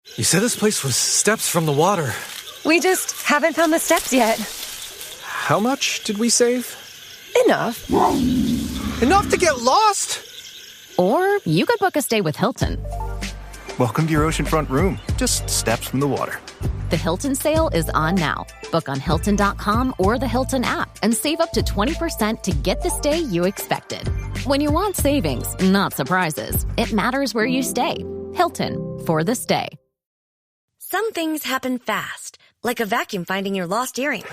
You said this place was steps from the water. We just haven't found the steps yet. How much did we save? Enough. Enough to get lost? Or you could book a stay with Hilton. Welcome to your oceanfront room, just steps from the water. The Hilton sale is on now. Book on Hilton.com or the Hilton app and save up to 20% to get the stay you expected. When you want savings, not surprises, it matters where you stay. Hilton, for the stay. Some things happen fast, like a vacuum finding your lost earring.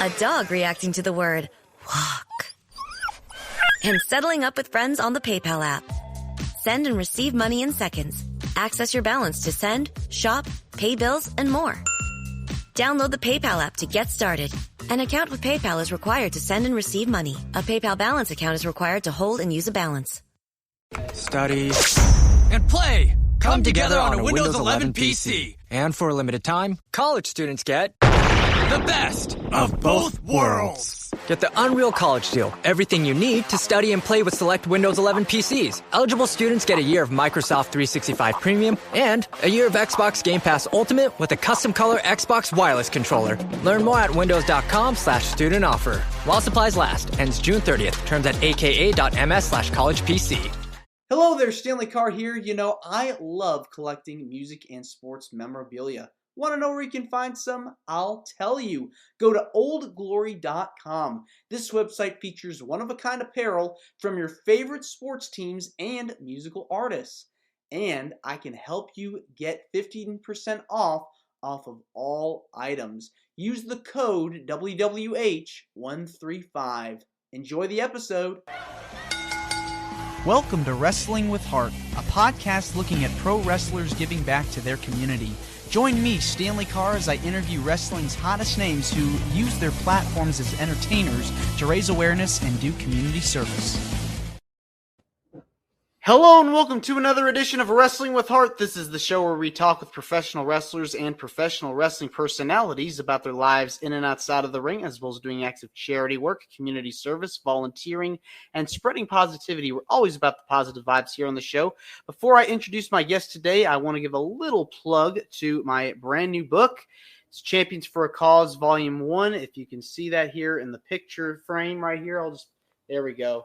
A dog reacting to the word walk. And settling up with friends on the PayPal app. Send and receive money in seconds. Access your balance to send, shop, pay bills, and more. Download the PayPal app to get started. An account with PayPal is required to send and receive money. A PayPal balance account is required to hold and use a balance. Study and play come together on a Windows 11 PC. And for a limited time, college students get the best of both worlds. Get the Unreal College Deal. Everything you need to study and play with select Windows 11 PCs. Eligible students get a year of Microsoft 365 Premium and a year of Xbox Game Pass Ultimate with a custom color Xbox wireless controller. Learn more at windows.com/student offer. While supplies last. Ends June 30th. Terms at aka.ms/collegepc. Hello there, Stanley Carr here. You know, I love collecting music and sports memorabilia. Want to know where you can find some? I'll tell you. Go to oldglory.com. This website features one-of-a-kind apparel from your favorite sports teams and musical artists. And I can help you get 15% off of all items. Use the code WWH135. Enjoy the episode. Welcome to Wrestling with Heart, a podcast looking at pro wrestlers giving back to their community. Join me, Stanley Carr, as I interview wrestling's hottest names who use their platforms as entertainers to raise awareness and do community service. Hello and welcome to another edition of Wrestling with Heart. This is the show where we talk with professional wrestlers and professional wrestling personalities about their lives in and outside of the ring, as well as doing acts of charity work, community service, volunteering, and spreading positivity. We're always about the positive vibes here on the show. Before I introduce my guest today, I want to give a little plug to my brand new book. It's Champions for a Cause, Volume 1. If you can see that here in the picture frame right here, there we go.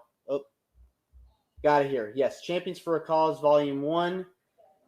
Got it here. Yes, Champions for a Cause, Volume 1.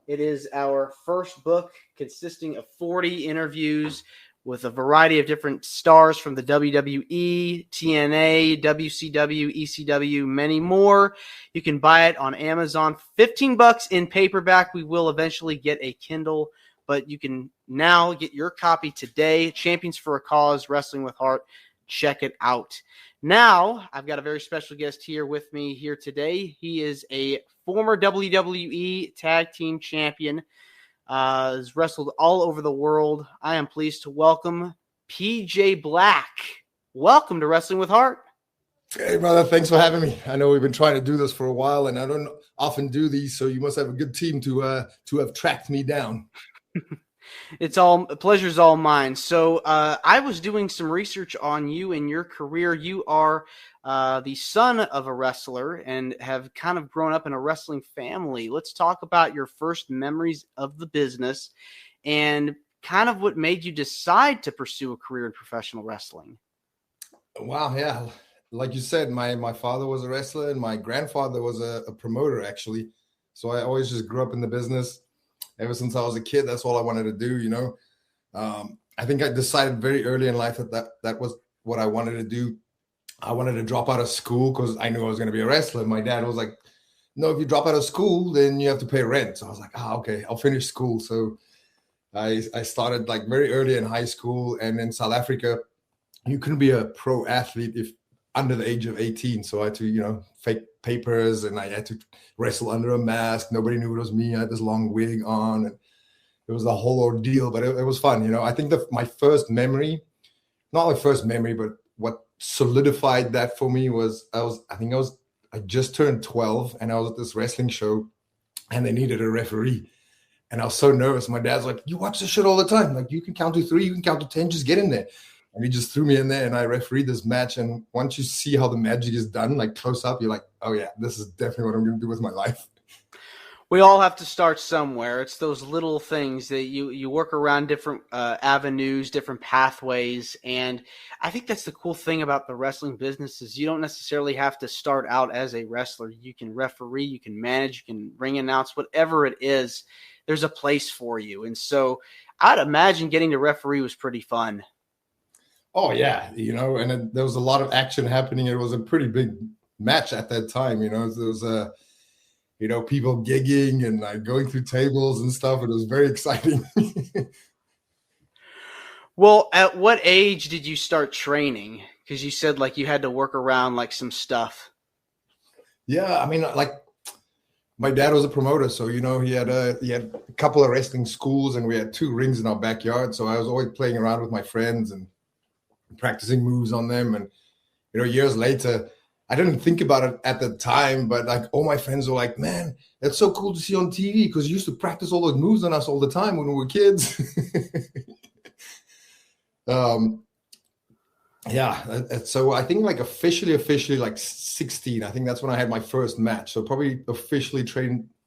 It is our first book consisting of 40 interviews with a variety of different stars from the WWE, TNA, WCW, ECW, many more. You can buy it on Amazon. $15 in paperback. We will eventually get a Kindle, but you can now get your copy today. Champions for a Cause, Wrestling with Heart. Check it out. Now, I've got a very special guest here with me here today. He is a former WWE Tag Team Champion, has wrestled all over the world. I am pleased to welcome PJ Black. Welcome to Wrestling with Heart. Hey, brother, thanks for having me. I know we've been trying to do this for a while, and I don't often do these, so you must have a good team to have tracked me down. Pleasure's all mine. So I was doing some research on you and your career. You are the son of a wrestler and have kind of grown up in a wrestling family. Let's talk about your first memories of the business and kind of what made you decide to pursue a career in professional wrestling. Wow, yeah. Like you said, my father was a wrestler and my grandfather was a promoter, actually. So I always just grew up in the business. Ever since I was a kid, that's all I wanted to do, you know. I think I decided very early in life that was what I wanted to do. I wanted to drop out of school because I knew I was going to be a wrestler. My dad was like, no, if you drop out of school, then you have to pay rent. So I was like, okay, I'll finish school. So I started like very early in high school. And in South Africa, you couldn't be a pro athlete if under the age of 18. So I had to, fake papers and I had to wrestle under a mask. Nobody knew it was me. I had this long wig on and it was a whole ordeal, but it was fun. I think my first memory, not my first memory, but what solidified that for me was I just turned 12 and I was at this wrestling show and they needed a referee. And I was so nervous. My dad's like, you watch this shit all the time. Like you can count to 3, you can count to 10, just get in there. And he just threw me in there and I refereed this match. And once you see how the magic is done, like close up, you're like, oh yeah, this is definitely what I'm going to do with my life. We all have to start somewhere. It's those little things that you work around different avenues, different pathways. And I think that's the cool thing about the wrestling business is you don't necessarily have to start out as a wrestler. You can referee, you can manage, you can ring announce, whatever it is, there's a place for you. And so I'd imagine getting to referee was pretty fun. Oh, yeah. And there was a lot of action happening. It was a pretty big match at that time. There was people gigging and like going through tables and stuff. It was very exciting. Well, at what age did you start training? Because you said like you had to work around like some stuff. Yeah, I mean, like my dad was a promoter, so he had a couple of wrestling schools, and we had 2 rings in our backyard. So I was always playing around with my friends and practicing moves on them. And years later, I didn't think about it at the time, but like all my friends were like, "Man, that's so cool to see on TV because you used to practice all those moves on us all the time when we were kids." So I think like officially like 16. I think that's when I had my first match. So probably officially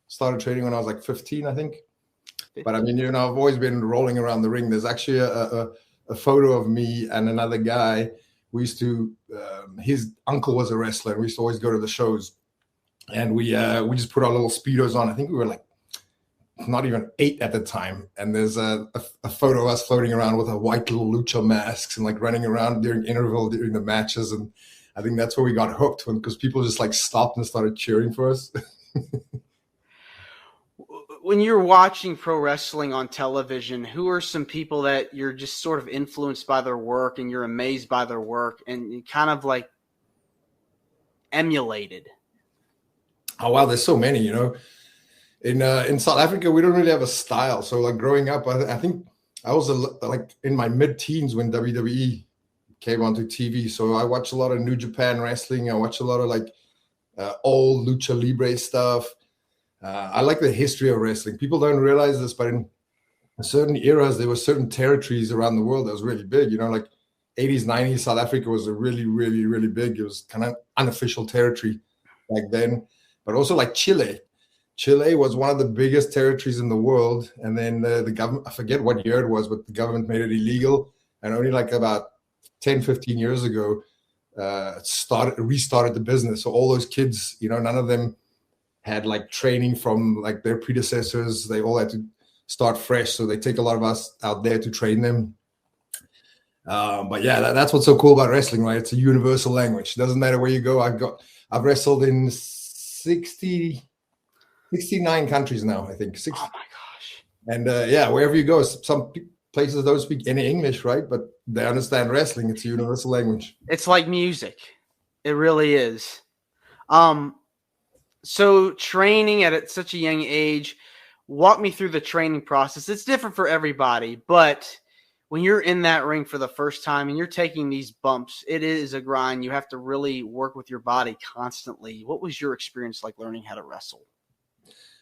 started training when I was like 15, I think. But I mean, I've always been rolling around the ring. There's actually a photo of me and another guy. We used to, his uncle was a wrestler, and we used to always go to the shows. And we just put our little Speedos on. I think we were like not even 8 at the time. And there's a photo of us floating around with a white little lucha masks and like running around during interval during the matches. And I think that's where we got hooked because people just like stopped and started cheering for us. When you're watching pro wrestling on television, who are some people that you're just sort of influenced by their work and you're amazed by their work and you kind of like emulated? Oh, wow. There's so many, In South Africa, we don't really have a style. So like growing up, I think I was like in my mid-teens when WWE came onto TV. So I watched a lot of New Japan wrestling. I watched a lot of like old Lucha Libre stuff. I like the history of wrestling. People don't realize this, but in certain eras, there were certain territories around the world that was really big. Like 80s, 90s, South Africa was a really, really, really big. It was kind of unofficial territory back then. But also like Chile. Chile was one of the biggest territories in the world. And then the government, I forget what year it was, but the government made it illegal. And only like about 10, 15 years ago, restarted the business. So all those kids, none of them had like training from like their predecessors. They all had to start fresh. So they take a lot of us out there to train them. But yeah, that's what's so cool about wrestling, right? It's a universal language. It doesn't matter where you go. I've wrestled in 69 countries now, I think. Oh my gosh. And wherever you go, some places don't speak any English, right? But they understand wrestling. It's a universal language. It's like music. It really is. So training at such a young age, walk me through the training process. It's different for everybody, but when you're in that ring for the first time and you're taking these bumps, it is a grind. You have to really work with your body constantly. What was your experience like learning how to wrestle?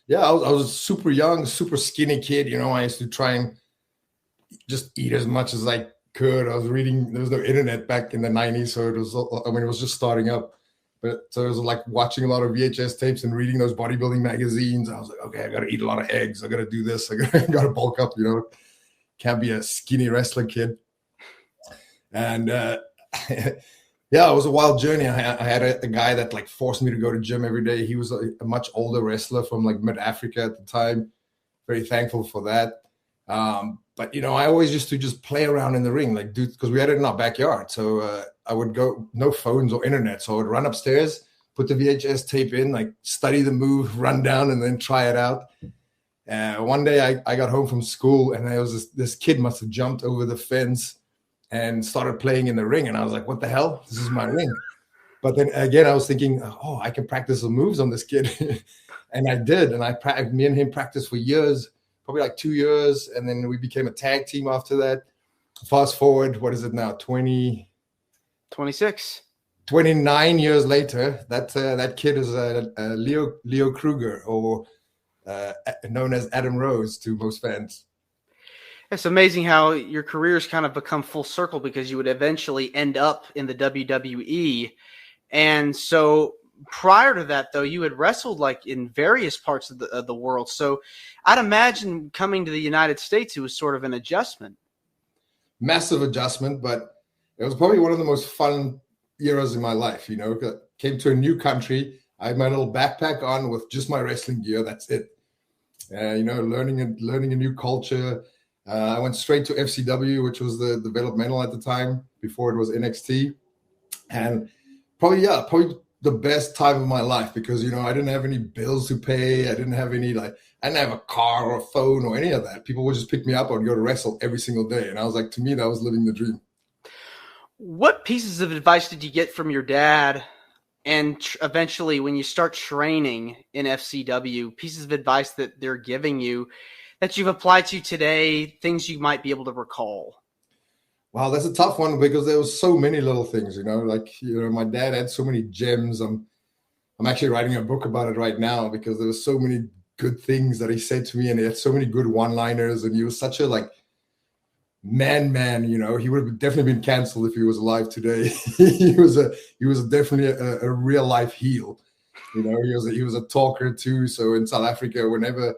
Yeah, I was super young, super skinny kid. I used to try and just eat as much as I could. I was reading, there was no internet back in the 90s, so it was just starting up. So it was like watching a lot of VHS tapes and reading those bodybuilding magazines. I was like, okay, I got to eat a lot of eggs. I got to do this. I got to bulk up, Can't be a skinny wrestler kid. And it was a wild journey. I had a guy that like forced me to go to gym every day. He was a much older wrestler from like mid-Africa at the time. Very thankful for that. But, I always used to just play around in the ring, like, dude, because we had it in our backyard. So I would go, no phones or internet. So I would run upstairs, put the VHS tape in, like study the move, run down, and then try it out. One day I got home from school, and there was this kid must have jumped over the fence and started playing in the ring. And I was like, what the hell? This is my ring. But then again, I was thinking, oh, I can practice the moves on this kid. And I did. And me and him practiced for years. Probably like 2 years, and then we became a tag team after that. Fast forward, what is it now? 26. 29 years later, that kid is Leo Kruger, or known as Adam Rose to most fans. It's amazing how your career's kind of become full circle because you would eventually end up in the WWE. And so prior to that, though, you had wrestled like in various parts of the world. So I'd imagine coming to the United States, it was sort of an adjustment. Massive adjustment, but it was probably one of the most fun eras in my life. Came to a new country. I had my little backpack on with just my wrestling gear. That's it. Learning a new culture. I went straight to FCW, which was the developmental at the time before it was NXT, and probably the best time of my life because I didn't have any bills to pay. I didn't have I didn't have a car or a phone or any of that. People would just pick me up. I'd go to wrestle every single day, and I was like, to me, that was living the dream. What pieces of advice did you get from your dad? And eventually, when you start training in FCW, pieces of advice that they're giving you that you've applied to today, things you might be able to recall? Wow, that's a tough one because there was so many little things, my dad had so many gems. I'm actually writing a book about it right now because there was so many good things that he said to me, and he had so many good one-liners, and he was such a man, he would have definitely been canceled if he was alive today. he was definitely a real life heel. He was a talker too. So in South Africa, whenever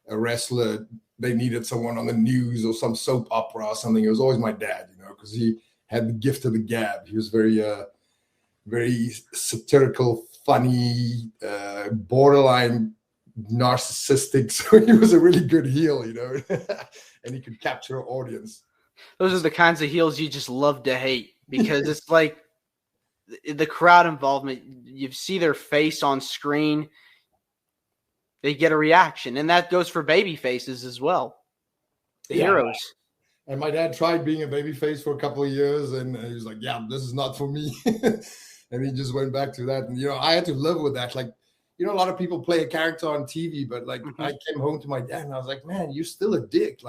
a wrestler, they needed someone on the news or some soap opera or something, it was always my dad, because he had the gift of the gab. He was very, very satirical, funny, borderline narcissistic. So he was a really good heel, and he could capture an audience. Those are the kinds of heels you just love to hate because it's like the crowd involvement. You see their face on screen, they get a reaction, and that goes for baby faces as well. The heroes. And my dad tried being a baby face for a couple of years, and he was like, "Yeah, this is not for me," and he just went back to that. And I had to live with that. A lot of people play a character on TV, but I came home to my dad, and I was like, "Man, you're still a dick."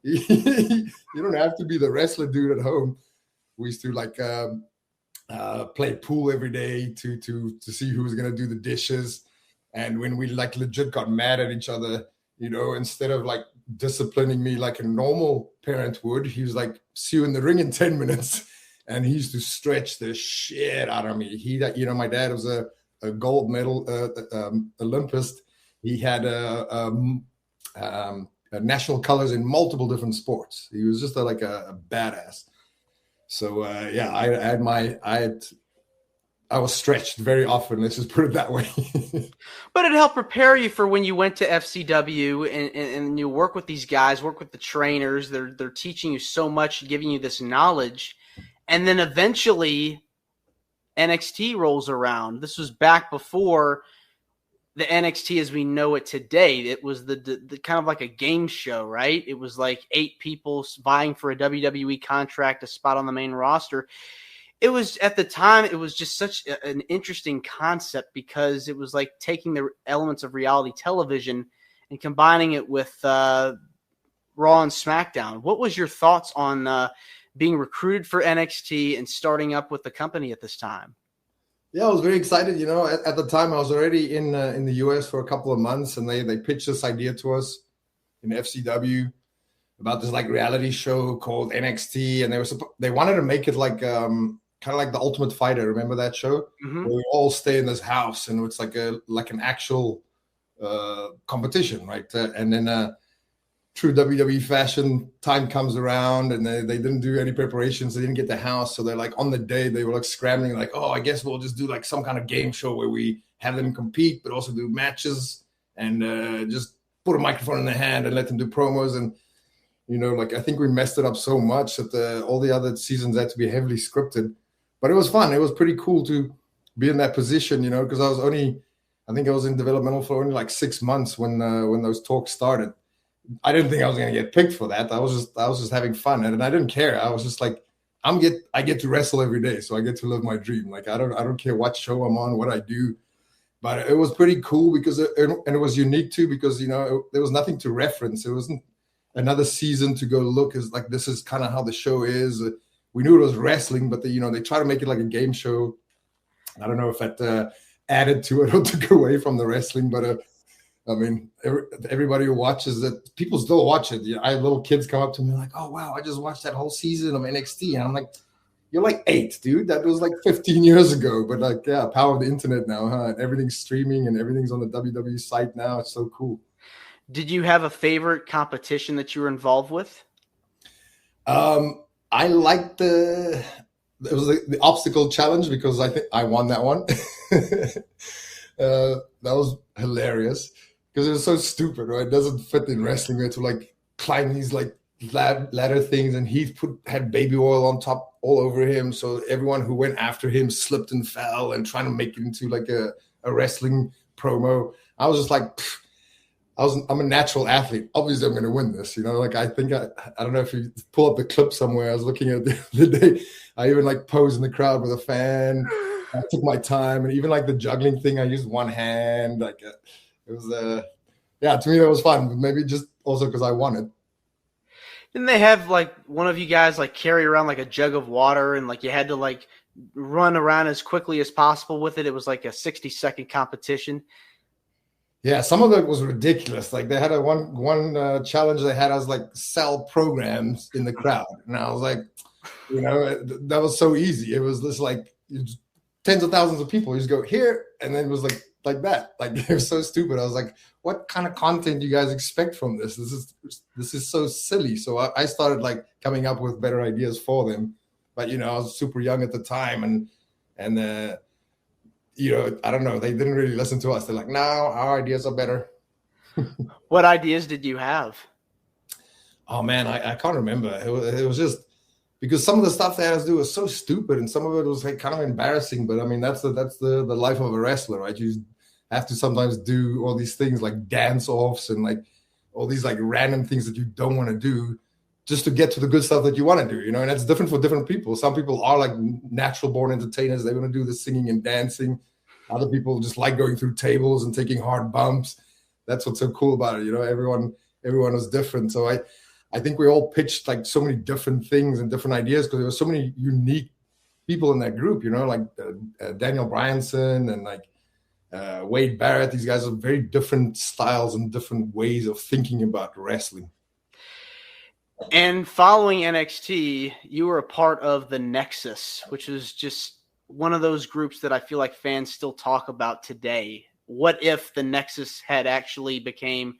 You don't have to be the wrestler dude at home. We used to play pool every day to see who was gonna do the dishes. And when we legit got mad at each other, instead of disciplining me like a normal parent would, he was like, "See you in the ring in 10 minutes." And he used to stretch the shit out of me. My dad was a gold medal Olympist. He had national colors in multiple different sports. He was just a badass. So I was stretched very often. Let's just put it that way. But it helped prepare you for when you went to FCW and you work with these guys, work with the trainers. They're teaching you so much, giving you this knowledge. And then eventually NXT rolls around. This was back before the NXT as we know it today. It was the kind of like a game show, right? It was like 8 people vying for a WWE contract, a spot on the main roster. It was, at the time, it was just such an interesting concept because it was like taking the elements of reality television and combining it with Raw and SmackDown. What was your thoughts on being recruited for NXT and starting up with the company at this time? Yeah, I was very excited. At the time I was already in the US for a couple of months, and they pitched this idea to us in FCW about this reality show called NXT, and they wanted to make it kind of like the Ultimate Fighter. Remember that show? Mm-hmm. Where we all stay in this house, and it's like an actual competition, right? And then true WWE fashion, time comes around, and they didn't do any preparations. They didn't get the house, so they're on the day they were scrambling, I guess we'll just do some kind of game show where we have them compete, but also do matches and just put a microphone in their hand and let them do promos. And I think we messed it up so much that all the other seasons had to be heavily scripted. But it was fun. It was pretty cool to be in that position, because I think I was in developmental for only 6 months when those talks started. I didn't think I was going to get picked for that. I was just having fun, and I didn't care. I was just I get to wrestle every day, so I get to live my dream. I don't care what show I'm on, what I do. But it was pretty cool because it was unique too because there was nothing to reference. It wasn't another season to go look as this is kind of how the show is. We knew it was wrestling, but they try to make it like a game show. I don't know if that added to it or took away from the wrestling, but everybody who watches it, people still watch it. I have little kids come up to me like, "Oh wow, I just watched that whole season of NXT," and I'm like, you're like 8, dude. That was like 15 years ago. But like, yeah, power of the internet now, huh? Everything's streaming and everything's on the WWE site now. It's so cool. Did you have a favorite competition that you were involved with? I liked the obstacle challenge because I think I won that one. That was hilarious because it was so stupid, right? It doesn't fit in wrestling. We had to like climb these like ladder things, and Heath had baby oil on top all over him, so everyone who went after him slipped and fell and trying to make it into like a wrestling promo. I was just like, I'm a natural athlete. Obviously, I'm going to win this. You know, like I think I don't know if you pull up the clip somewhere. I was looking at it the other day. I even like posed in the crowd with a fan. I took my time, and even like the juggling thing, I used one hand. Like it was, yeah. To me, that was fun. But maybe just also because I won it. Didn't they have like one of you guys like carry around like a jug of water, and like you had to like run around as quickly as possible with it? It was like a 60-second competition. Yeah, some of it was ridiculous. Like they had one challenge they had us like sell programs in the crowd, and I was like, you know, that was so easy. It was just like tens of thousands of people. You just go here, and then it was like that. Like it was so stupid. I was like, what kind of content do you guys expect from this? This is so silly. So I started like coming up with better ideas for them. But you know, I was super young at the time, and you know, I don't know. They didn't really listen to us. They're like, no, our ideas are better. What ideas did you have? Oh man, I can't remember. It was just because some of the stuff they had us do was so stupid, and some of it was like kind of embarrassing. But I mean, that's the life of a wrestler, right? You have to sometimes do all these things like dance offs and like all these like random things that you don't want to do just to get to the good stuff that you want to do, you know, and that's different for different people. Some people are like natural born entertainers. They want to do the singing and dancing. Other people just like going through tables and taking hard bumps. That's what's so cool about it. You know, everyone was different. So I think we all pitched like so many different things and different ideas because there were so many unique people in that group, you know, like Daniel Bryanson and like Wade Barrett. These guys are very different styles and different ways of thinking about wrestling. And following NXT, you were a part of the Nexus, which is just one of those groups that I feel like fans still talk about today. What if the Nexus had actually became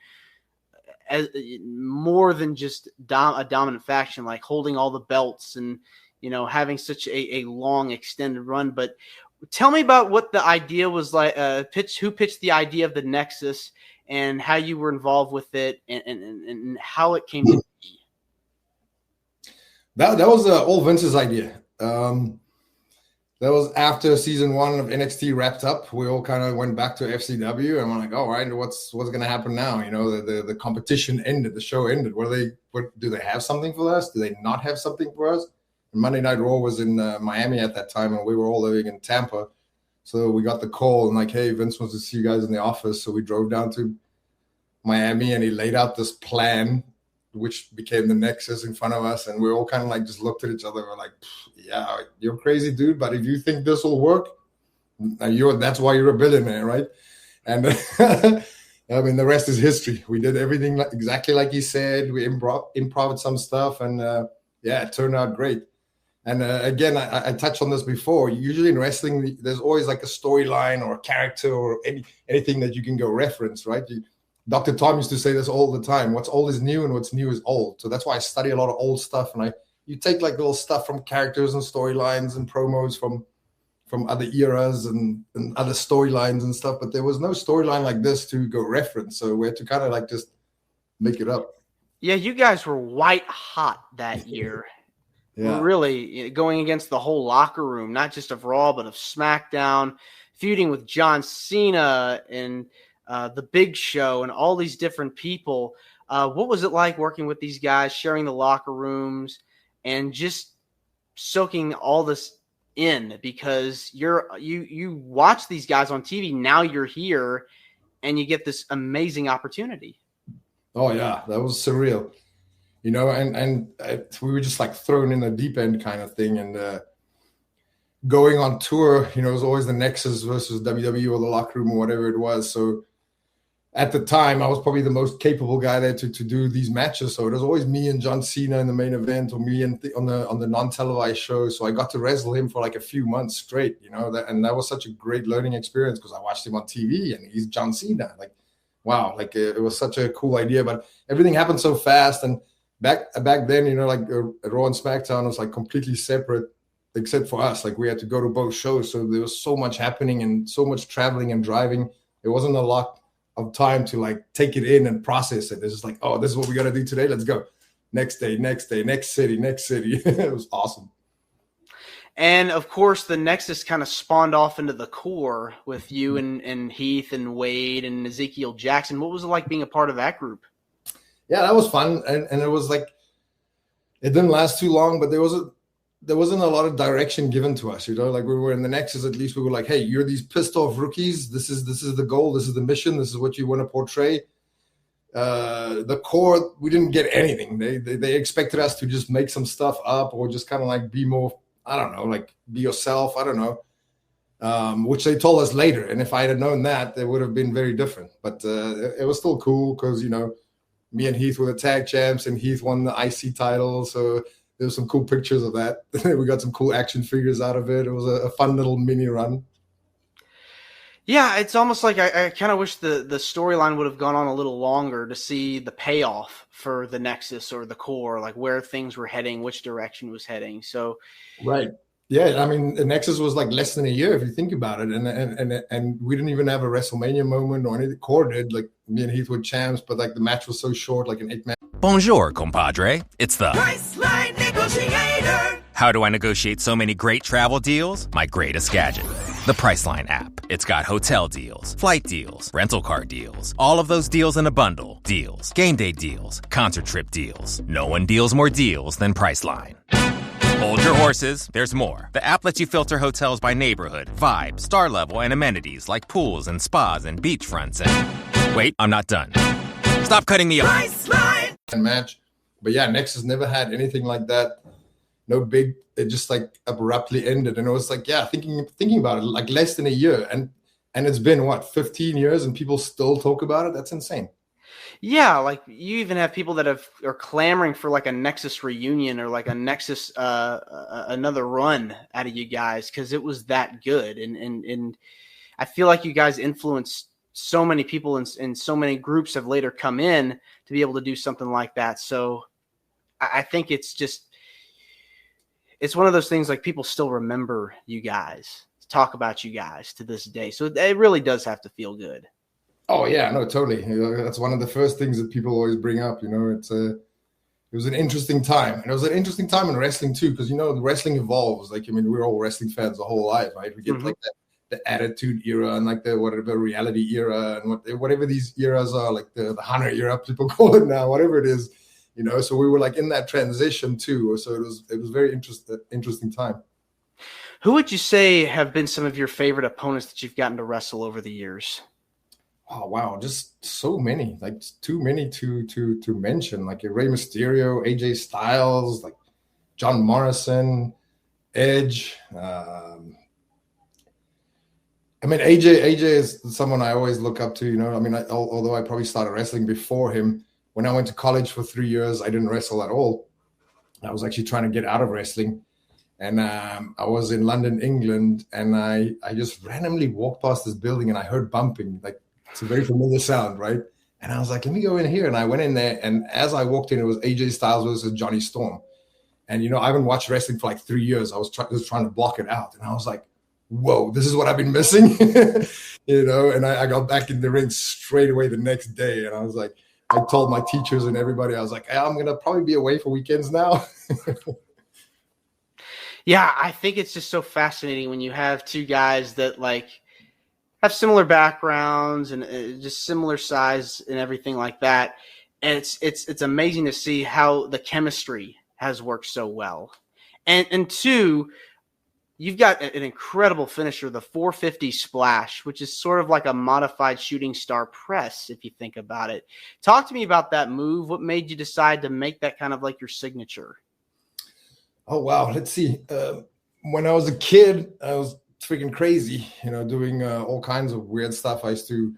more than just a dominant faction, like holding all the belts and, you know, having such a long extended run? But tell me about what the idea was like, who pitched the idea of the Nexus and how you were involved with it and how it came to be. That was all Vince's idea. That was after season 1 of NXT wrapped up. We all kind of went back to FCW, and we're like, all right, what's going to happen now? You know, the competition ended, the show ended. Do they have something for us? Do they not have something for us? And Monday Night Raw was in Miami at that time, and we were all living in Tampa. So we got the call and like, hey, Vince wants to see you guys in the office. So we drove down to Miami, and he laid out this plan, which became the Nexus in front of us. And we all kind of like just looked at each other. We're like, yeah, you're crazy, dude. But if you think this will work, that's why you're a billionaire, right? And I mean, the rest is history. We did everything exactly like he said. We improv some stuff, and yeah, it turned out great. And again, I touched on this before. Usually in wrestling, there's always like a storyline or a character or anything that you can go reference, right? Dr. Tom used to say this all the time. What's old is new and what's new is old. So that's why I study a lot of old stuff. And you take like little stuff from characters and storylines and promos from other eras and other storylines and stuff. But there was no storyline like this to go reference. So we had to kind of like just make it up. Yeah, you guys were white hot that year. Yeah. Really going against the whole locker room, not just of Raw, but of SmackDown, feuding with John Cena and the Big Show and all these different people. What was it like working with these guys, sharing the locker rooms, and just soaking all this in? Because you watch these guys on TV, now you're here, and you get this amazing opportunity. Oh yeah, that was surreal, you know. And we were just like thrown in the deep end kind of thing, and going on tour, you know, it was always the Nexus versus WWE or the locker room or whatever it was. So at the time, I was probably the most capable guy there to do these matches. So it was always me and John Cena in the main event, or me and on the non-televised show. So I got to wrestle him for like a few months straight, and that was such a great learning experience because I watched him on TV and he's John Cena. Like, wow, like it was such a cool idea, but everything happened so fast. And back then, like Raw and SmackDown was like completely separate, except for us. Like we had to go to both shows, so there was so much happening and so much traveling and driving. It wasn't a lot of time to like take it in and process it. It's just like, oh, this is what we got to do today. Let's go. Next day, next city. It was awesome. And of course, the Nexus kind of spawned off into the core with you and Heath and Wade and Ezekiel Jackson. What was it like being a part of that group? Yeah, that was fun. And it was like, it didn't last too long, but there wasn't a lot of direction given to us, like we were in the Nexus. At least we were like, hey, you're these pissed off rookies. This is the goal. This is the mission. This is what you want to portray. The core, we didn't get anything. They expected us to just make some stuff up or just kind of like be more, I don't know, like be yourself. I don't know, which they told us later. And if I had known that, it would have been very different. But it was still cool because, me and Heath were the tag champs and Heath won the IC title. So there's some cool pictures of that. We got some cool action figures out of it. It was a fun little mini run. Yeah, it's almost like I kind of wish the storyline would have gone on a little longer to see the payoff for the Nexus or the core, like where things were heading, which direction was heading. So, right. Yeah, I mean, the Nexus was like less than a year if you think about it, and we didn't even have a WrestleMania moment or anything. Core did, like me and Heath were champs, but like the match was so short, like an 8-man. Bonjour, compadre. It's the Priceline Negotiator. How do I negotiate so many great travel deals? My greatest gadget, the Priceline app. It's got hotel deals, flight deals, rental car deals, all of those deals in a bundle. Deals, game day deals, concert trip deals. No one deals more deals than Priceline. Hold your horses, there's more. The app lets you filter hotels by neighborhood, vibe, star level, and amenities like pools and spas and beachfronts and... Wait, I'm not done. Stop cutting me off. Priceline match. But yeah, Nexus never had anything like that. No big, it just like abruptly ended. And it was like, yeah, thinking about it, like less than a year. And it's been what, 15 years and people still talk about it? That's insane. Yeah, like you even have people that are clamoring for like a Nexus reunion or like a Nexus another run out of you guys because it was that good, and I feel like you guys influenced so many people and so many groups have later come in to be able to do something like that. So I think it's one of those things like people still remember you guys, talk about you guys to this day. So it really does have to feel good. Oh yeah, no, totally. That's one of the first things that people always bring up. It was an interesting time, and it was an interesting time in wrestling too, because the wrestling evolves. Like, I mean, we're all wrestling fans the whole life, right? We get like the Attitude Era and like the whatever reality era and whatever these eras are, like the Hunter era, people call it now, whatever it is. So we were like in that transition too. So it was very interesting time. Who would you say have been some of your favorite opponents that you've gotten to wrestle over the years? Oh wow, just so many, like too many to mention. Like Rey Mysterio, AJ Styles, like John Morrison, Edge. I mean, AJ is someone I always look up to. I mean, although I probably started wrestling before him. When I went to college for 3 years, I didn't wrestle at all. I was actually trying to get out of wrestling, and I was in London, England, and I just randomly walked past this building and I heard bumping, like. It's a very familiar sound, right? And I was like, let me go in here. And I went in there. And as I walked in, it was AJ Styles versus Johnny Storm. And, I haven't watched wrestling for like 3 years. I was just trying to block it out. And I was like, whoa, this is what I've been missing. And I got back in the ring straight away the next day. And I was like, I told my teachers and everybody, I was like, hey, I'm going to probably be away for weekends now. Yeah, I think it's just so fascinating when you have two guys that like, have similar backgrounds and just similar size and everything like that. And it's amazing to see how the chemistry has worked so well. And two, you've got an incredible finisher, the 450 splash, which is sort of like a modified shooting star press, if you think about it. Talk to me about that move. What made you decide to make that kind of like your signature? Oh, wow. Let's see. When I was a kid, I was freaking crazy, doing all kinds of weird stuff. I used to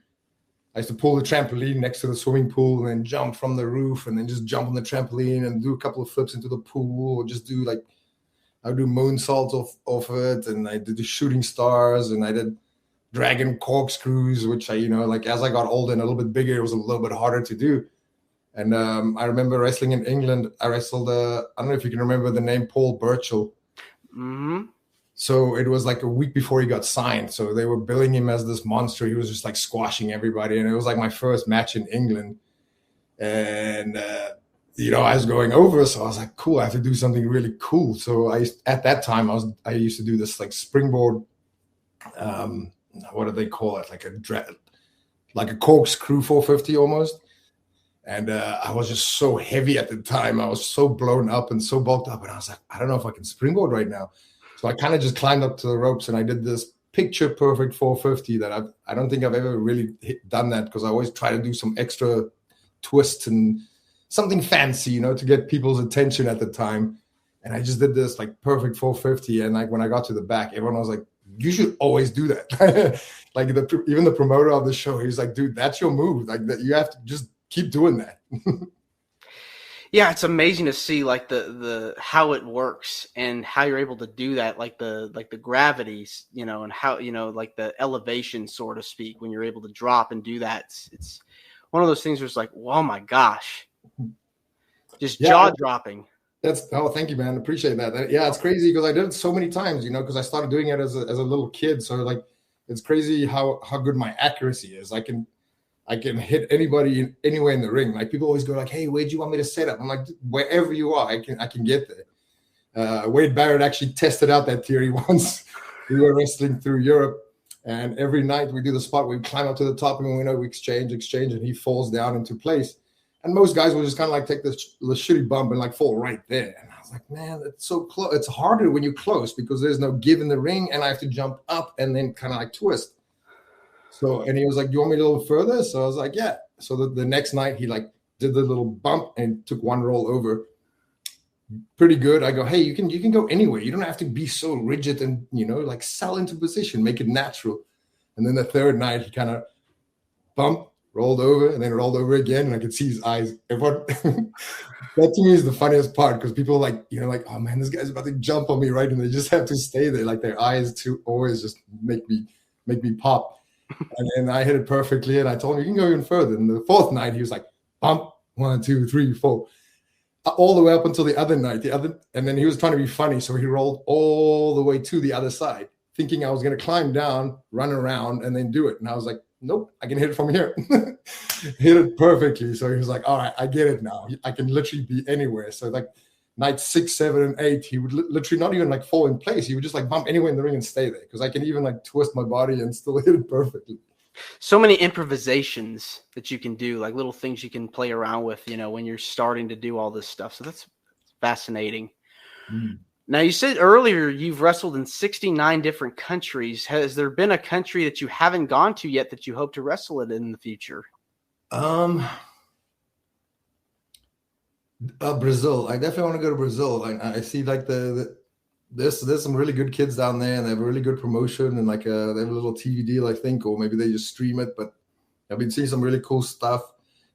I used to pull the trampoline next to the swimming pool and then jump from the roof and then just jump on the trampoline and do a couple of flips into the pool, or just do I would do moonsaults off it, and I did the shooting stars, and I did dragon corkscrews, which I, as I got older and a little bit bigger, it was a little bit harder to do. And I remember wrestling in England. I wrestled, I don't know if you can remember the name Paul Burchill. Mm-hmm. So it was like a week before he got signed. So they were billing him as this monster. He was just like squashing everybody. And it was like my first match in England. And, I was going over. So I was like, cool, I have to do something really cool. So at that time, I used to do this like springboard, what do they call it? Like a corkscrew 450 almost. And I was just so heavy at the time. I was so blown up and so bulked up. And I was like, I don't know if I can springboard right now. So I kind of just climbed up to the ropes and I did this picture perfect 450 that I don't think I've ever really done that, because I always try to do some extra twists and something fancy, to get people's attention at the time. And I just did this like perfect 450. And like when I got to the back, everyone was like, you should always do that. Like even the promoter of the show, he's like, dude, that's your move. Like that, you have to just keep doing that. Yeah, it's amazing to see like the how it works and how you're able to do that, like the gravities, and how, like the elevation, so to speak, when you're able to drop and do that. It's one of those things where it's like, oh my gosh, just jaw dropping. Thank you, man. Appreciate that. Yeah, it's crazy because I did it so many times, because I started doing it as a little kid. So like, it's crazy how good my accuracy is. I can hit anybody anywhere in the ring. Like people always go like, hey, where do you want me to set up? I'm like, wherever you are, I can get there. Wade Barrett actually tested out that theory once. We were wrestling through Europe, and every night we do the spot, we climb up to the top, and we exchange, and he falls down into place. And most guys will just kind of like take the shitty bump and like fall right there. And I was like, man, it's so close. It's harder when you're close because there's no give in the ring, and I have to jump up and then kind of like twist. So, and he was like, do you want me a little further? So I was like, yeah. So the next night he like did the little bump and took one roll over. Pretty good. I go, hey, you can go anywhere. You don't have to be so rigid and, like sell into position, make it natural. And then the third night he kind of bumped, rolled over, and then rolled over again. And I could see his eyes. Everyone, that to me is the funniest part, because people are like, like, oh man, this guy's about to jump on me, right? And they just have to stay there. Like their eyes too always just make me pop. And then I hit it perfectly, and I told him, you can go even further. And the fourth night, he was like, bump, 1, 2, 3, 4, all the way up until the other night. And then he was trying to be funny, so he rolled all the way to the other side, thinking I was going to climb down, run around, and then do it. And I was like, nope, I can hit it from here. Hit it perfectly. So he was like, all right, I get it now. I can literally be anywhere. So like night 6, 7, and 8, he would literally not even like fall in place. He would just like bump anywhere in the ring and stay there, because I can even like twist my body and still hit it perfectly. So many improvisations that you can do, like little things you can play around with, when you're starting to do all this stuff. So that's fascinating. Now, you said earlier you've wrestled in 69 different countries. Has there been a country that you haven't gone to yet that you hope to wrestle in the future? Brazil. I definitely want to go to Brazil. I see like there's some really good kids down there, and they have a really good promotion, and like they have a little TV deal, I think, or maybe they just stream it. But I've been seeing some really cool stuff.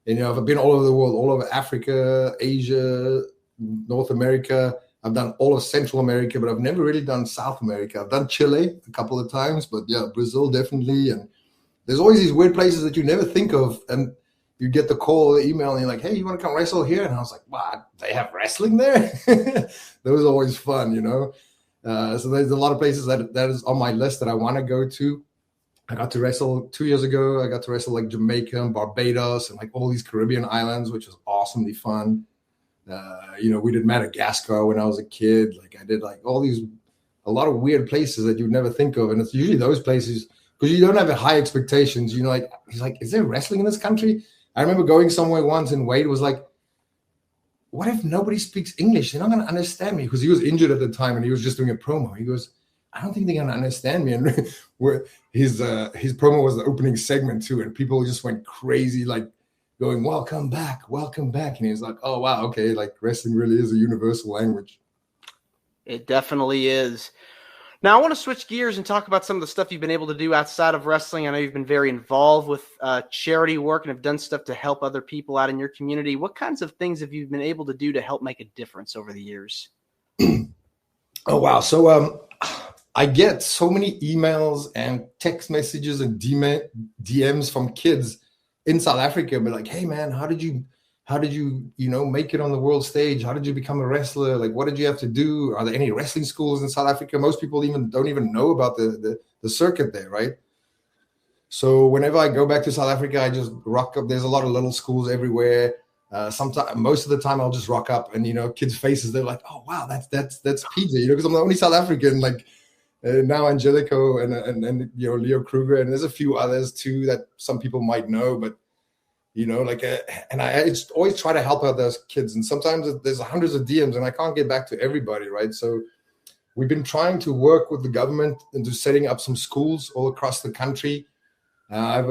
And I've been all over the world, all over Africa, Asia, North America. I've done all of Central America, but I've never really done South America. I've done Chile a couple of times, but yeah, Brazil definitely. And there's always these weird places that you never think of, and you get the call or the email, and you're like, hey, you want to come wrestle here? And I was like, wow, they have wrestling there? That was always fun, So there's a lot of places that is on my list that I want to go to. I got to wrestle 2 years ago. I got to wrestle like Jamaica and Barbados and like all these Caribbean islands, which was awesomely fun. We did Madagascar when I was a kid. Like I did like a lot of weird places that you'd never think of. And it's usually those places because you don't have high expectations. Like, he's like, is there wrestling in this country? I remember going somewhere once and Wade was like, what if nobody speaks English? They're not going to understand me, because he was injured at the time and he was just doing a promo. He goes, I don't think they're going to understand me. And his promo was the opening segment too. And people just went crazy, like going, welcome back. And he was like, oh, wow. Okay. Like wrestling really is a universal language. It definitely is. Now, I want to switch gears and talk about some of the stuff you've been able to do outside of wrestling. I know you've been very involved with charity work and have done stuff to help other people out in your community. What kinds of things have you been able to do to help make a difference over the years? Oh, wow. So I get so many emails and text messages and DMs from kids in South Africa, but like, hey, man, how did you make it on the world stage? How did you become a wrestler? Like, what did you have to do? Are there any wrestling schools in South Africa? Most people don't even know about the circuit there, right? So whenever I go back to South Africa, I just rock up. There's a lot of little schools everywhere. Most of the time I'll just rock up and, kids' faces, they're like, oh, wow, that's Peter, because I'm the only South African, like now Angelico and Leo Kruger. And there's a few others too that some people might know, but and I just always try to help out those kids. And sometimes there's hundreds of DMs and I can't get back to everybody, right? So we've been trying to work with the government into setting up some schools all across the country. I have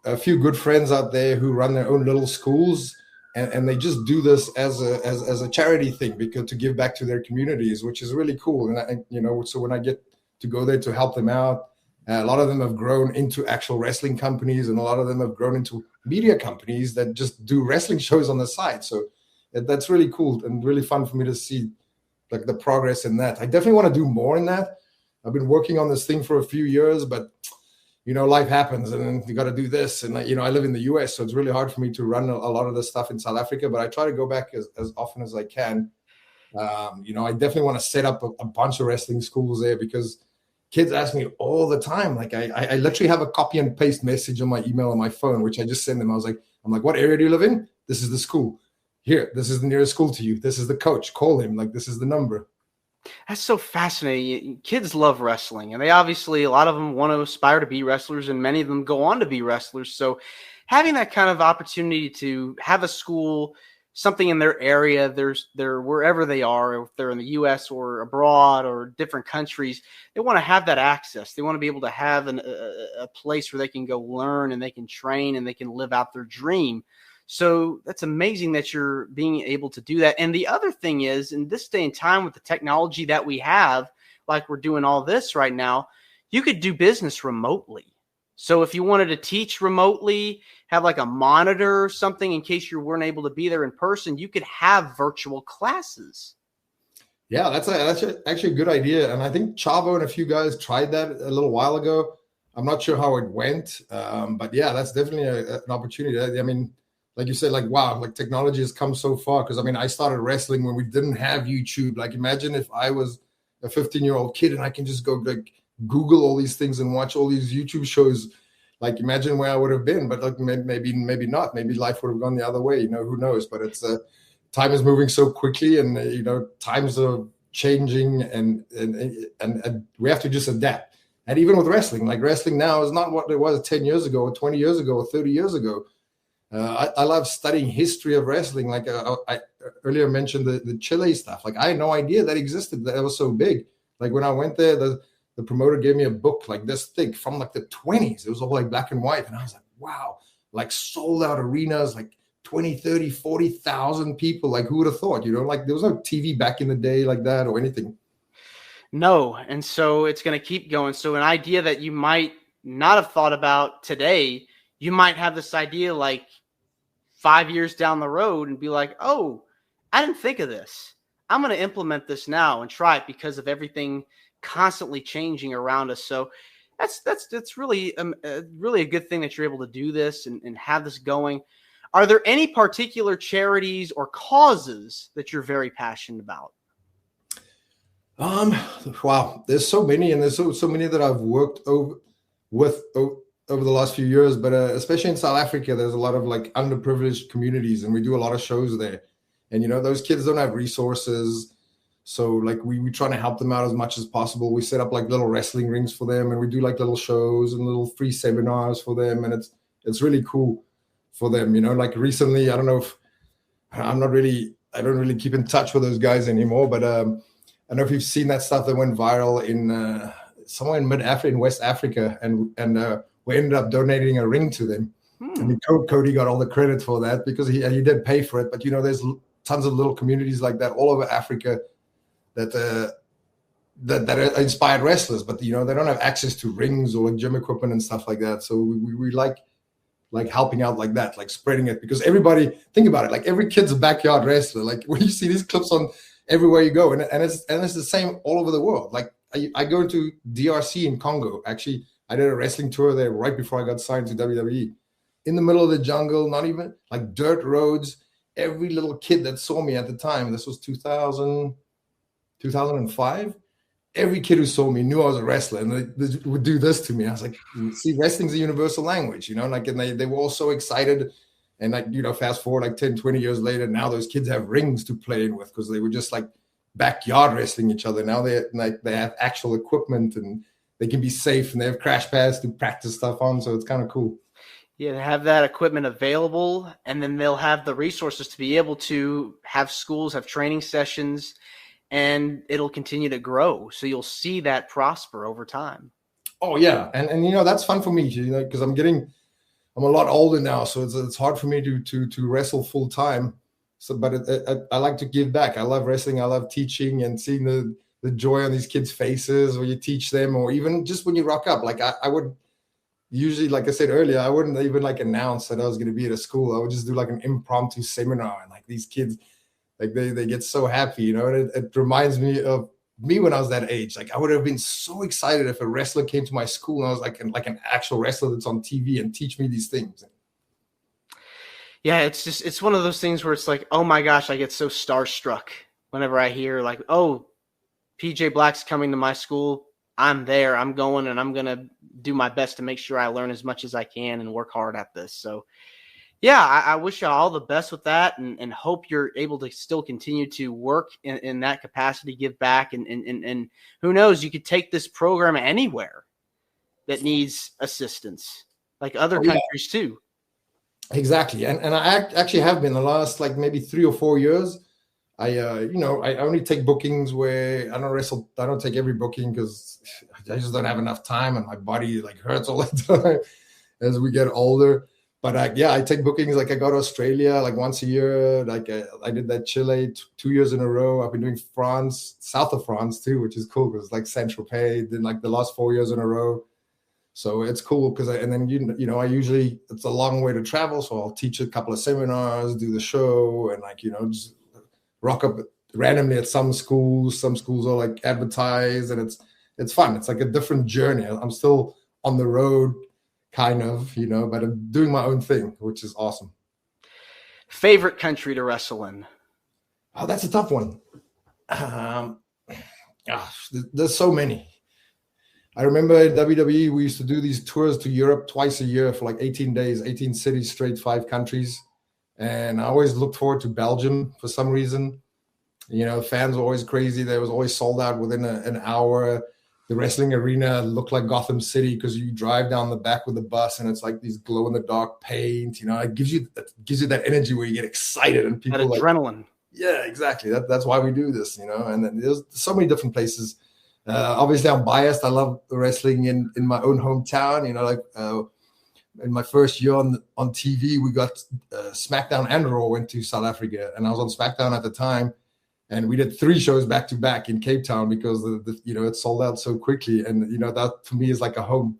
a few good friends out there who run their own little schools, and they just do this as a charity thing because to give back to their communities, which is really cool. And so when I get to go there to help them out, a lot of them have grown into actual wrestling companies, and a lot of them have grown into media companies that just do wrestling shows on the side. So that's really cool and really fun for me to see like the progress in that. I definitely want to do more in that. I've been working on this thing for a few years, but life happens and then you got to do this. And I live in the US, so it's really hard for me to run a lot of the stuff in South Africa, but I try to go back as often as I can. I definitely want to set up a bunch of wrestling schools there because kids ask me all the time. Like I literally have a copy and paste message on my email on my phone, which I just send them. I'm like, what area do you live in? This is the school. Here, this is the nearest school to you. This is the coach. Call him. Like, this is the number. That's so fascinating. Kids love wrestling, and they obviously, a lot of them want to aspire to be wrestlers, and many of them go on to be wrestlers. So having that kind of opportunity to have a school, something in their area, they're wherever they are, if they're in the U.S. or abroad or different countries, they want to have that access. They want to be able to have a place where they can go learn and they can train and they can live out their dream. So that's amazing that you're being able to do that. And the other thing is, in this day and time with the technology that we have, like we're doing all this right now, you could do business remotely. So if you wanted to teach remotely, have like a monitor or something in case you weren't able to be there in person, you could have virtual classes. Yeah, that's actually a good idea. And I think Chavo and a few guys tried that a little while ago. I'm not sure how it went, but yeah, that's definitely an opportunity. I mean, like you said, like, wow, like technology has come so far. Because, I mean, I started wrestling when we didn't have YouTube. Like, imagine if I was a 15-year-old kid and I can just go like Google all these things and watch all these YouTube shows. Like, imagine where I would have been. But like, maybe not. Maybe life would have gone the other way. Who knows? But it's time is moving so quickly, and times are changing, and we have to just adapt. And even with wrestling, like wrestling now is not what it was 10 years ago or 20 years ago or 30 years ago. I love studying history of wrestling. Like I earlier mentioned the Chile stuff. Like I had no idea that existed. That was so big. Like when I went there, the promoter gave me a book like this thick from like the 20s. It was all like black and white. And I was like, wow, like sold out arenas, like 20, 30, 40,000 people. Like who would have thought, like there was no TV back in the day like that or anything. No. And so it's going to keep going. So an idea that you might not have thought about today, you might have this idea like 5 years down the road and be like, oh, I didn't think of this. I'm going to implement this now and try it because of everything constantly changing around us. So that's really a good thing that you're able to do this and have this going. Are there any particular charities or causes that you're very passionate about? Wow, there's so many, and there's so many that I've worked over the last few years, but especially in South Africa, there's a lot of like underprivileged communities, and we do a lot of shows there. And those kids don't have resources, so like we try to help them out as much as possible. We set up like little wrestling rings for them, and we do like little shows and little free seminars for them, and it's really cool for them. Like recently, I don't really keep in touch with those guys anymore, but I don't know if you've seen that stuff that went viral in somewhere in mid-Africa, in West Africa, and we ended up donating a ring to them. I mean, Cody got all the credit for that because he did pay for it. But, there's tons of little communities like that all over Africa that that inspired wrestlers, but they don't have access to rings or like gym equipment and stuff like that. So we like helping out like that, like spreading it, because everybody, think about it, like every kid's a backyard wrestler. Like when you see these clips on everywhere you go, and it's the same all over the world. Like I go into DRC in Congo. Actually, I did a wrestling tour there right before I got signed to WWE. In the middle of the jungle, not even like dirt roads. Every little kid that saw me at the time, this was 2005, every kid who saw me knew I was a wrestler, and they would do this to me. I was like, see, wrestling's a universal language, like, and they were all so excited. And like, fast forward like 10, 20 years later, now those kids have rings to play in with, because they were just like backyard wrestling each other. Now they have actual equipment, and they can be safe, and they have crash pads to practice stuff on. So it's kind of cool. Yeah, to have that equipment available, and then they'll have the resources to be able to have schools, have training sessions, and it'll continue to grow. So you'll see that prosper over time. Oh yeah, and that's fun for me, because I'm a lot older now, so it's hard for me to wrestle full time. So, but I like to give back. I love wrestling. I love teaching and seeing the joy on these kids' faces when you teach them, or even just when you rock up. Like I would. Usually, like I said earlier, I wouldn't even like announce that I was going to be at a school. I would just do like an impromptu seminar, and like these kids, like they get so happy, and it reminds me of me when I was that age. Like I would have been so excited if a wrestler came to my school and I was like an actual wrestler that's on TV and teach me these things. Yeah, it's one of those things where it's like, oh my gosh, I get so starstruck whenever I hear like, oh, PJ Black's coming to my school. I'm there, I'm going, and I'm going to do my best to make sure I learn as much as I can and work hard at this. So, yeah, I wish you all the best with that, and hope you're able to still continue to work in that capacity, give back, and who knows, you could take this program anywhere that needs assistance, like other countries too. Exactly, and I actually have been the last like maybe 3 or 4 years. I only take bookings where I don't wrestle. I don't take every booking because I just don't have enough time, and my body like hurts all the time as we get older. But I take bookings. Like I go to Australia like once a year. Like I did that Chile 2 years in a row. I've been doing France, south of France too, which is cool because like Saint-Tropez. Then like the last 4 years in a row. So it's cool because I usually, it's a long way to travel. So I'll teach a couple of seminars, do the show, and like, just rock up randomly at some schools. Some schools are like advertised, and it's fun. It's like a different journey. I'm still on the road kind of, but I'm doing my own thing, which is awesome. Favorite country to wrestle in? Oh, that's a tough one. There's so many. I remember in WWE, we used to do these tours to Europe twice a year for like 18 days, 18 cities, straight 5 countries. And I always looked forward to Belgium for some reason. Fans were always crazy. They was always sold out within an hour. The wrestling arena looked like Gotham City because you drive down the back with the bus and it's like these glow in the dark paint. It gives you that energy where you get excited and people that adrenaline. Yeah, exactly. That's why we do this. And then there's so many different places. Obviously, I'm biased. I love wrestling in my own hometown. In my first year on TV, we got SmackDown and Raw went to South Africa, and I was on SmackDown at the time, and we did 3 shows back to back in Cape Town because it sold out so quickly, and that for me is like a home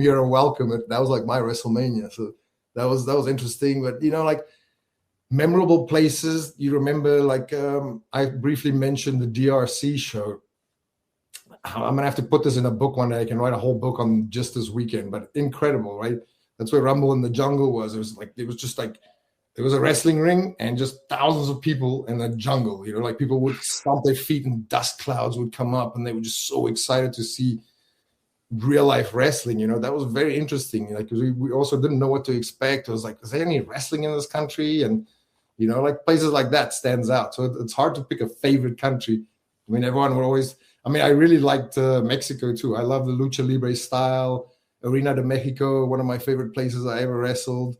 year of welcome. That was like my WrestleMania, so that was interesting. But like memorable places, you remember like I briefly mentioned the DRC show. I'm gonna have to put this in a book one day. I can write a whole book on just this weekend, but incredible, right? That's where Rumble in the Jungle was. It was a wrestling ring and just thousands of people in the jungle. Like people would stomp their feet and dust clouds would come up, and they were just so excited to see real life wrestling. That was very interesting. Like we also didn't know what to expect. It was like, is there any wrestling in this country? And like places like that stands out. So it's hard to pick a favorite country. I mean, everyone would always. I really liked Mexico too. I love the Lucha Libre style. Arena de Mexico, one of my favorite places I ever wrestled.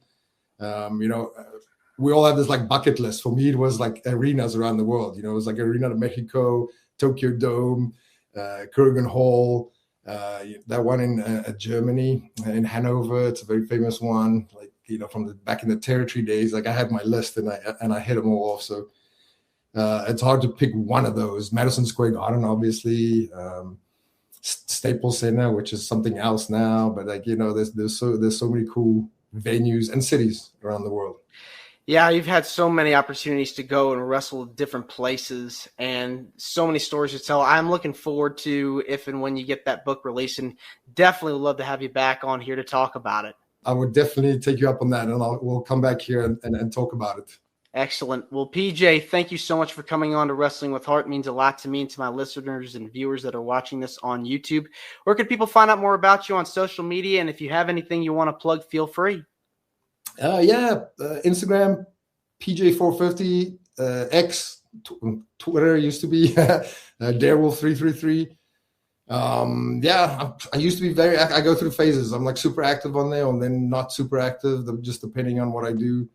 We all have this like bucket list. For me, it was like arenas around the world. It was like Arena de Mexico, Tokyo Dome, Kurgan Hall, that one in Germany, in Hanover. It's a very famous one. Like, from back in the territory days. Like I had my list and I hit them all off. So It's hard to pick one of those. Madison Square Garden, obviously, Staples Center, which is something else now. But like, you know, there's so many cool venues and cities around the world. Yeah, you've had so many opportunities to go and wrestle at different places and so many stories to tell. I'm looking forward to if and when you get that book released, and definitely would love to have you back on here to talk about it. I would definitely take you up on that, and we'll come back here and talk about it. Excellent. Well, PJ, thank you so much for coming on to Wrestling with Heart. It means a lot to me and to my listeners and viewers that are watching this on YouTube. Where can people find out more about you on social media? And if you have anything you want to plug, feel free. Instagram, PJ450, X, Twitter used to be Darewolf333. I used to be I go through phases. I'm like super active on there and then not super active, just depending on what I do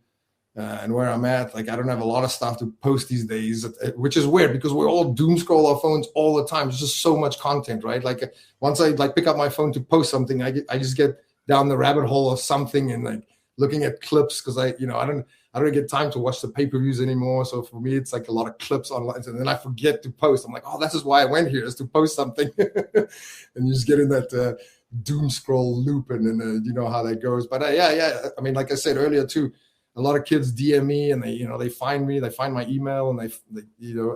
and where I'm at. Like I don't have a lot of stuff to post these days, which is weird because we're all doom scroll our phones all the time. There's just so much content, right? Like once I like pick up my phone to post something, I just get down the rabbit hole of something and like looking at clips because I don't get time to watch the pay-per-views anymore. So for me, it's like a lot of clips online, and then I forget to post. I'm like, oh, this is why I went here, is to post something. And you just get in that doom scroll loop, and then you know how that goes. But I mean, like I said earlier too, a lot of kids DM me and they find me, they find my email, and they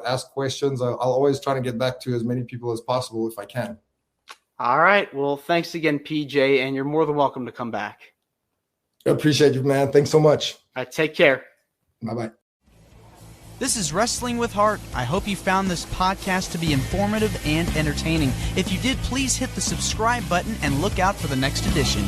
ask questions. I'll always try to get back to as many people as possible if I can. All right. Well, thanks again, PJ, and you're more than welcome to come back. I appreciate you, man. Thanks so much. All right, take care. Bye-bye. This is Wrestling with Heart. I hope you found this podcast to be informative and entertaining. If you did, please hit the subscribe button and look out for the next edition.